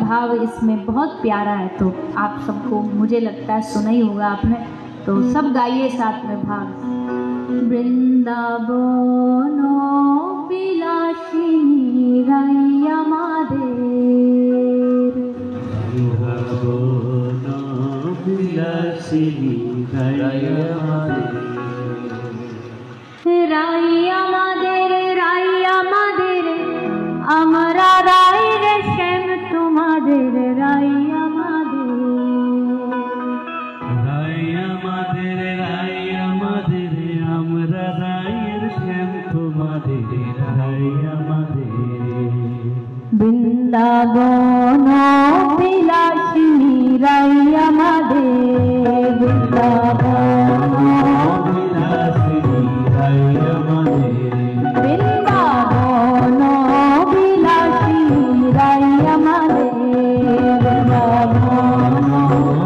भाव इसमें बहुत प्यारा है, तो आप सबको मुझे लगता है सुना ही होगा आपने, तो सब गाइए साथ में भाव। वृंदावन বিলাসিনী রাই আমাদের, বৃন্দাবন বিলাসিনী রাই আমাদের, রাই আমাদের, রাই আমাদের, আমরা রাই রে শ্যাম তোমাদের, রাই আমাদের, রাই আমাদের, রাই আমাদের, আমরা রায়ের শ্যাম তোমাদের, রাই আমাদের। বৃন্দাবন বিলাসিনী রাই আমাদের, বৃন্দাবন বিলাসিনী রাই আমাদের, বৃন্দাবন বিলাসিনী রাই আমাদের, বৃন্দাবন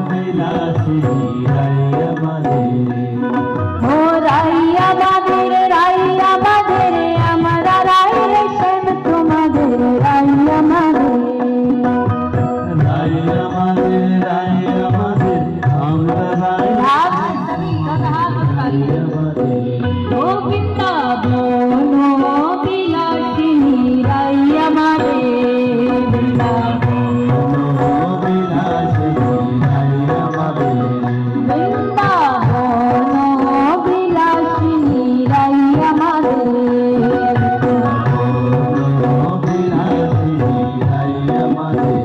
বিলাসিনী রাই আমাদের, ও রাই আমাদের, রাই আমাদের, আমরা রাই রে শ্যাম তোমাদের, রাই আমাদের, রাই আমাদের, রাই আমাদের, আমরা রাই আমাদের। ও বৃন্দাবন বিলাসিনী রাই আমাদের, বৃন্দাবন বিলাসিনী রাই আমাদের, বৃন্দাবন বিলাসিনী রাই আমাদের, বিলাসিনী রাই আমাদের।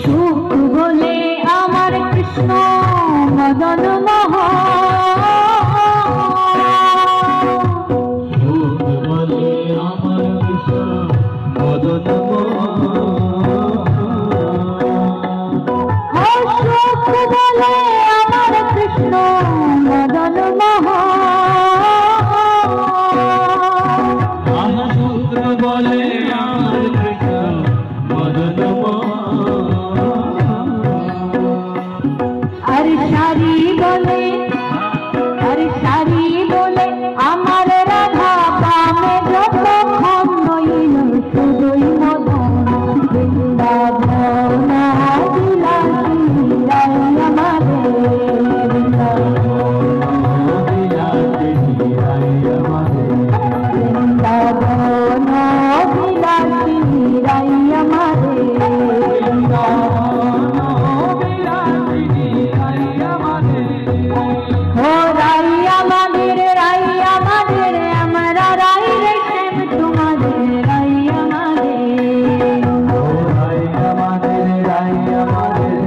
সুখ বলে আমার কৃষ্ণ মদন সুখ বলে আমার কৃষ্ণ মদন সুখ বলে আমার কৃষ্ণ মদন সুখ বলে আমার কৃষ্ণ মদন আর সারি বলে, আর সারি বলে আমার রাধা পামে যত খন্ডইল শুধুই মদন, বৃন্দাবন বিলাসিনী রাই আমাদের, বিলাসিনী রাই আমাদের, বৃন্দাবন বিলাসিনী রাই আমাদের, বিলাসিনী রাই আমাদের। ও রাই আমাদের, রাই আমাদের, আমরা রাই রে শ্যাম তোমাদের, রাই আমাদের, রাই আমাদের, রাই আমাদের,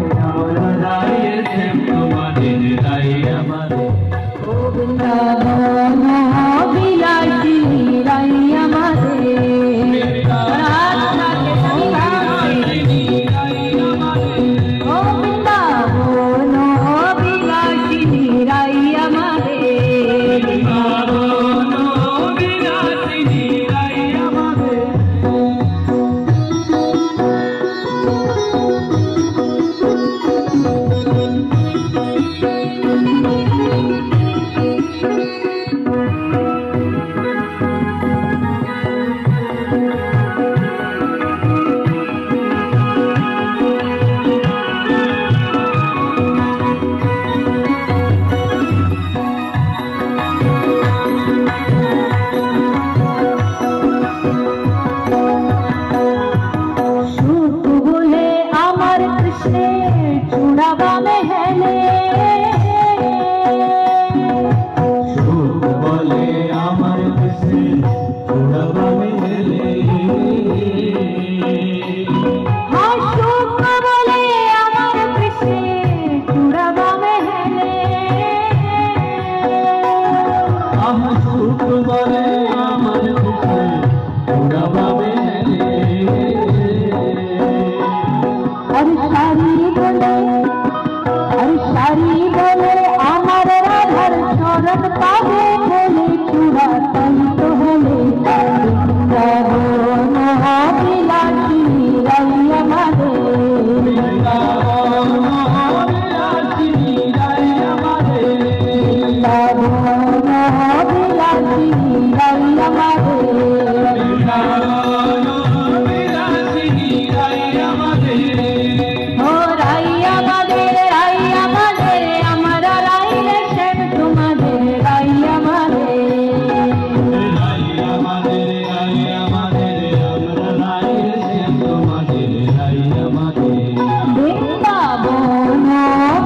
বৃন্দাবন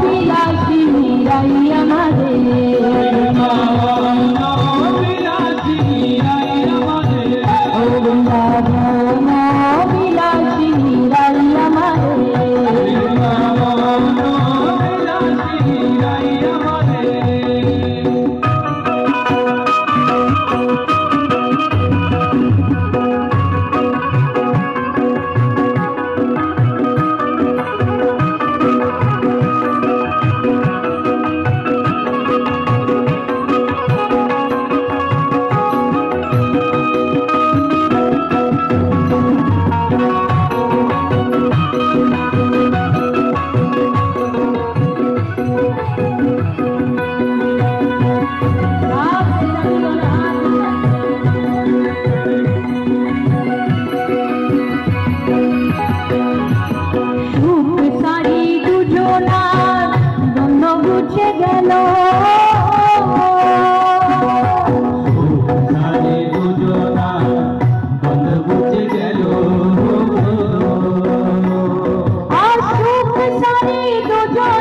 বিলাসিনী রাই আমাদের ও বৃন্দাবন বিলাসিনী রাই দুজনা